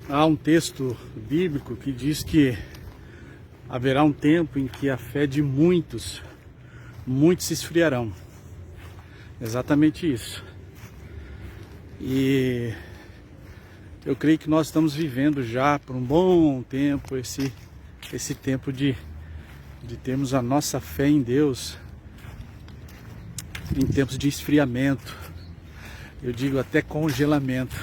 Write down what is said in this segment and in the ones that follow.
Há um texto bíblico que diz que haverá um tempo em que a fé de muitos se esfriarão. Exatamente isso. E eu creio que nós estamos vivendo já por um bom tempo esse tempo de termos a nossa fé em Deus em tempos de esfriamento. Eu digo até congelamento.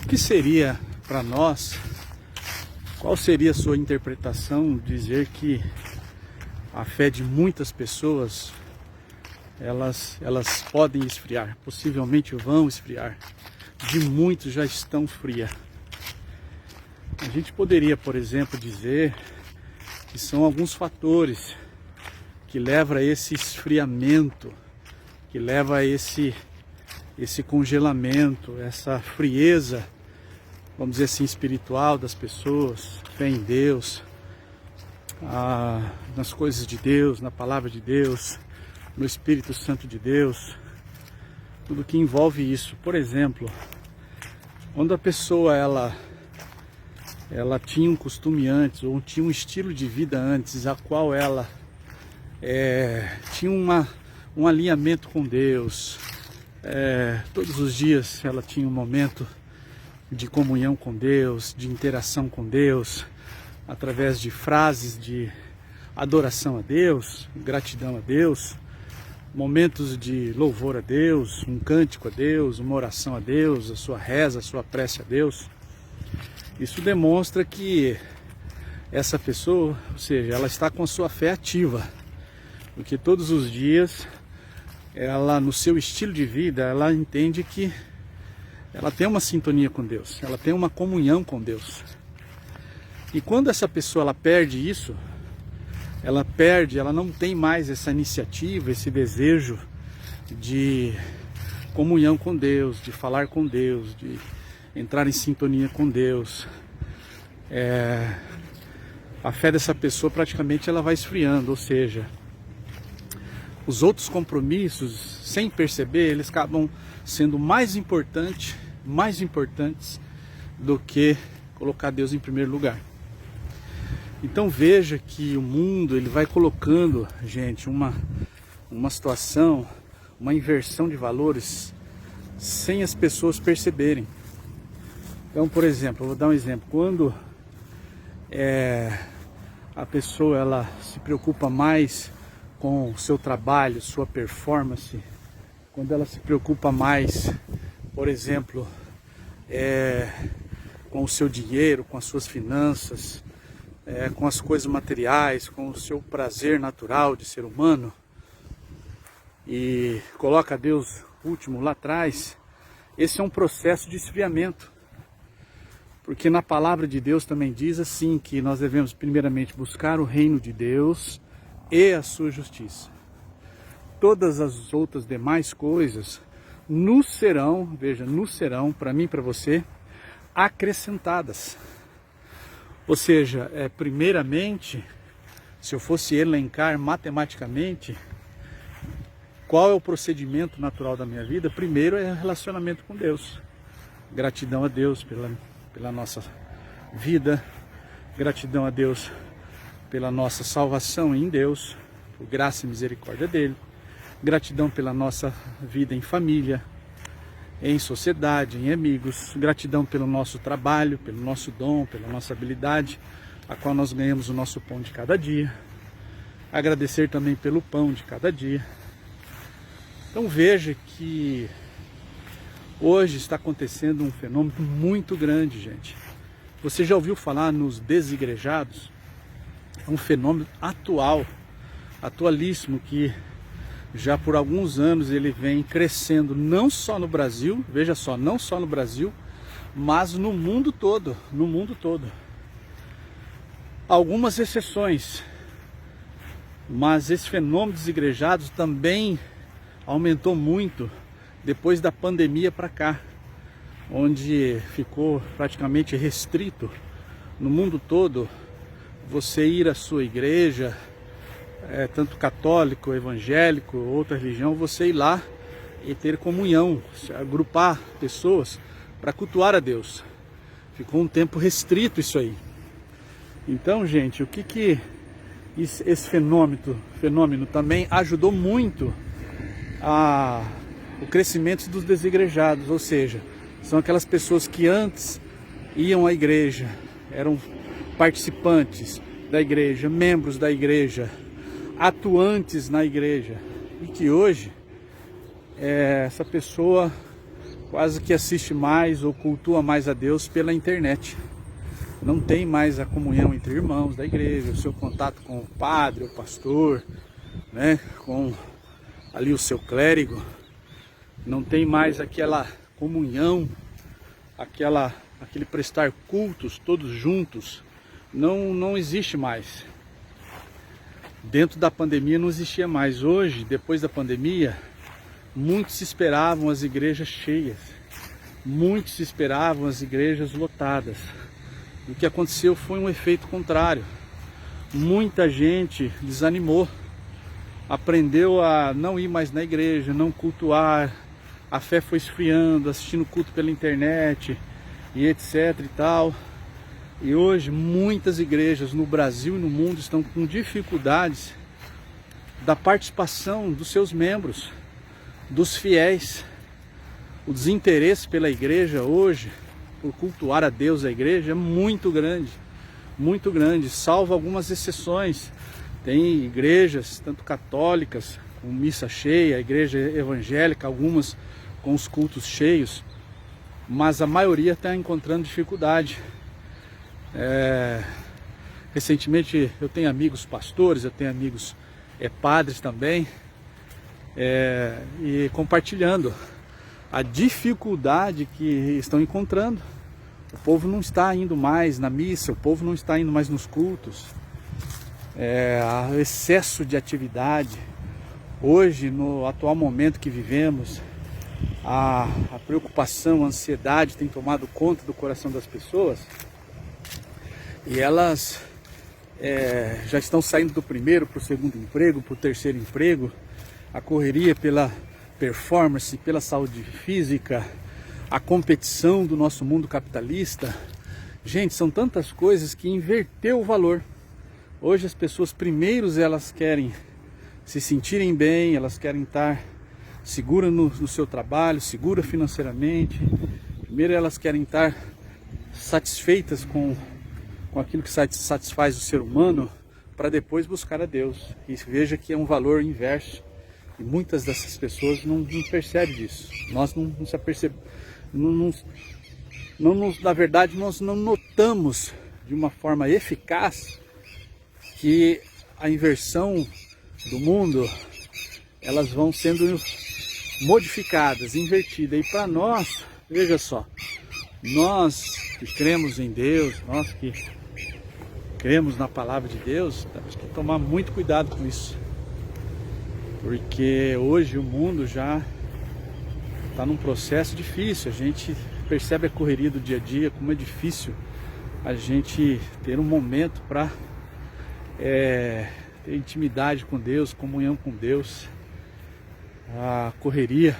O que seria para nós, qual seria a sua interpretação dizer que a fé de muitas pessoas elas podem esfriar, possivelmente vão esfriar, de muitos já estão frias? A gente poderia, por exemplo, dizer que são alguns fatores que levam a esse esfriamento, que leva a esse congelamento, essa frieza, vamos dizer assim, espiritual das pessoas, fé em Deus, nas coisas de Deus, na palavra de Deus, no Espírito Santo de Deus, tudo que envolve isso. Por exemplo, quando a pessoa ela tinha um costume antes, ou tinha um estilo de vida antes, a qual ela tinha um alinhamento com Deus, todos os dias ela tinha um momento de comunhão com Deus, de interação com Deus, através de frases de adoração a Deus, gratidão a Deus, momentos de louvor a Deus, um cântico a Deus, uma oração a Deus, a sua reza, a sua prece a Deus. Isso demonstra que essa pessoa, ou seja, ela está com a sua fé ativa, porque todos os dias ela, no seu estilo de vida, ela entende que ela tem uma sintonia com Deus, ela tem uma comunhão com Deus. E quando essa pessoa ela perde isso, ela não tem mais essa iniciativa, esse desejo de comunhão com Deus, de falar com Deus, de entrar em sintonia com Deus. A fé dessa pessoa praticamente ela vai esfriando, ou seja, os outros compromissos, sem perceber, eles acabam sendo mais importantes do que colocar Deus em primeiro lugar. Então veja que o mundo ele vai colocando, gente, uma situação, uma inversão de valores sem as pessoas perceberem. Então, por exemplo, eu vou dar um exemplo. Quando a pessoa ela se preocupa mais com o seu trabalho, sua performance, quando ela se preocupa mais, por exemplo, com o seu dinheiro, com as suas finanças, com as coisas materiais, com o seu prazer natural de ser humano, e coloca Deus último lá atrás, esse é um processo de esfriamento. Porque na palavra de Deus também diz assim, que nós devemos primeiramente buscar o reino de Deus e a sua justiça. Todas as outras demais coisas nos serão, veja, nos serão, para mim e para você, acrescentadas. Ou seja, primeiramente, se eu fosse elencar matematicamente, qual é o procedimento natural da minha vida? Primeiro é relacionamento com Deus. Gratidão a Deus pela nossa vida, gratidão a Deus pela nossa salvação em Deus, por graça e misericórdia dele, gratidão pela nossa vida em família, em sociedade, em amigos, gratidão pelo nosso trabalho, pelo nosso dom, pela nossa habilidade, a qual nós ganhamos o nosso pão de cada dia, agradecer também pelo pão de cada dia. Então veja que hoje está acontecendo um fenômeno muito grande, gente. Você já ouviu falar nos desigrejados? É um fenômeno atualíssimo, que já por alguns anos ele vem crescendo, não só no Brasil, veja só, não só no Brasil, mas no mundo todo, Algumas exceções, mas esse fenômeno desigrejados também aumentou muito depois da pandemia para cá, onde ficou praticamente restrito no mundo todo você ir à sua igreja, tanto católico, evangélico, outra religião, você ir lá e ter comunhão, agrupar pessoas para cultuar a Deus. Ficou um tempo restrito isso aí. Então, gente, o que esse fenômeno também ajudou muito o crescimento dos desigrejados, ou seja, são aquelas pessoas que antes iam à igreja, eram participantes da igreja, membros da igreja, atuantes na igreja, e que hoje essa pessoa quase que assiste mais ou cultua mais a Deus pela internet. Não tem mais a comunhão entre irmãos da igreja, o seu contato com o padre, o pastor, né, com ali o seu clérigo. Não tem mais aquela comunhão, aquele prestar cultos todos juntos. Não existe mais. Dentro da pandemia não existia mais. Hoje, depois da pandemia, muitos esperavam as igrejas cheias. Muitos esperavam as igrejas lotadas. O que aconteceu foi um efeito contrário. Muita gente desanimou, aprendeu a não ir mais na igreja, não cultuar, a fé foi esfriando, assistindo culto pela internet e etc e tal. E hoje muitas igrejas no Brasil e no mundo estão com dificuldades da participação dos seus membros, dos fiéis. O desinteresse pela igreja hoje, por cultuar a Deus, a igreja, é muito grande, salvo algumas exceções. Tem igrejas, tanto católicas, com missa cheia, igreja evangélica, algumas com os cultos cheios, mas a maioria está encontrando dificuldade. Recentemente eu tenho amigos pastores, eu tenho amigos padres também, e compartilhando a dificuldade que estão encontrando. O povo não está indo mais na missa, o povo não está indo mais nos cultos. O excesso de atividade. Hoje, no atual momento que vivemos, a preocupação, a ansiedade tem tomado conta do coração das pessoas. E elas já estão saindo do primeiro para o segundo emprego, para o terceiro emprego. A correria pela performance, pela saúde física, a competição do nosso mundo capitalista. Gente, são tantas coisas que inverteu o valor. Hoje as pessoas, primeiros, elas querem se sentirem bem, elas querem estar seguras no seu trabalho, seguras financeiramente. Primeiro elas querem estar satisfeitas com aquilo que satisfaz o ser humano, para depois buscar a Deus. E veja que é um valor inverso. E muitas dessas pessoas não percebem disso. Nós não se apercebemos. Na verdade, nós não notamos de uma forma eficaz que a inversão do mundo, elas vão sendo modificadas, invertidas. E para nós, veja só, nós que cremos em Deus, nós que cremos na palavra de Deus, temos que tomar muito cuidado com isso. Porque hoje o mundo já está num processo difícil. A gente percebe a correria do dia a dia, como é difícil a gente ter um momento para ter intimidade com Deus, comunhão com Deus. A correria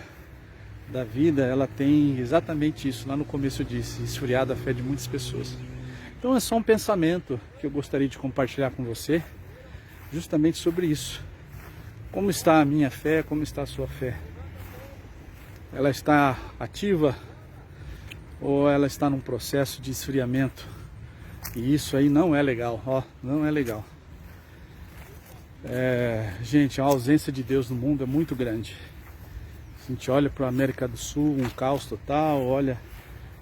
da vida, ela tem exatamente isso. Lá no começo eu disse, esfriado a fé de muitas pessoas. Então é só um pensamento que eu gostaria de compartilhar com você, justamente sobre isso. Como está a minha fé? Como está a sua fé? Ela está ativa ou ela está num processo de esfriamento? E isso aí não é legal, ó, não é legal. Gente, a ausência de Deus no mundo é muito grande. A gente olha para a América do Sul, um caos total, olha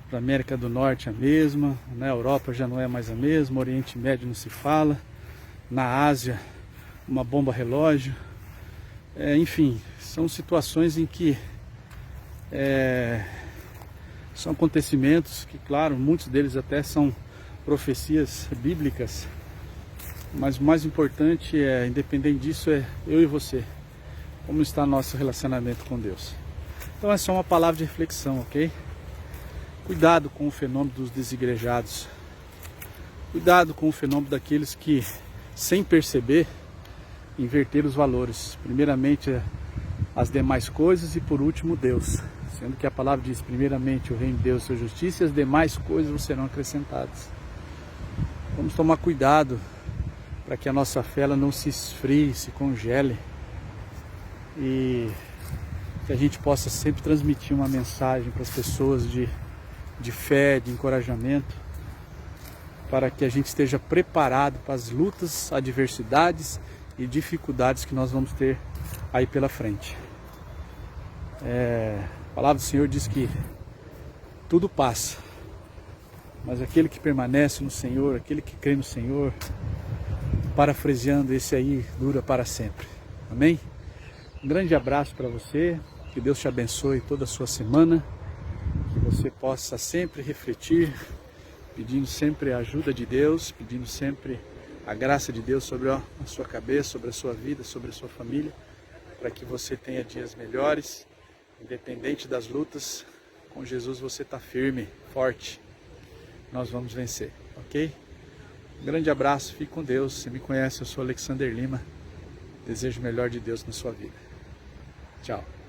para a América do Norte a mesma, na Europa já não é mais a mesma, no Oriente Médio não se fala, na Ásia uma bomba relógio. Enfim, são situações em que são acontecimentos que, claro, muitos deles até são profecias bíblicas, mas o mais importante independente disso, é eu e você. Como está nosso relacionamento com Deus? Então é só uma palavra de reflexão, ok? Cuidado com o fenômeno dos desigrejados. Cuidado com o fenômeno daqueles que, sem perceber, inverter os valores. Primeiramente as demais coisas e por último Deus. Sendo que a palavra diz, primeiramente o reino de Deus e sua justiça, e as demais coisas serão acrescentadas. Vamos tomar cuidado para que a nossa fé ela não se esfrie, se congele, e que a gente possa sempre transmitir uma mensagem para as pessoas de fé, de encorajamento, para que a gente esteja preparado para as lutas, adversidades e dificuldades que nós vamos ter aí pela frente. A palavra do Senhor diz que tudo passa, mas aquele que permanece no Senhor, aquele que crê no Senhor, parafraseando, esse aí dura para sempre. Amém? Um grande abraço para você, que Deus te abençoe toda a sua semana, que você possa sempre refletir, pedindo sempre a ajuda de Deus, pedindo sempre a graça de Deus sobre a sua cabeça, sobre a sua vida, sobre a sua família, para que você tenha dias melhores, independente das lutas. Com Jesus você está firme, forte, nós vamos vencer, ok? Um grande abraço, fique com Deus. Você me conhece, eu sou Alexander Lima. Desejo o melhor de Deus na sua vida. Tchau.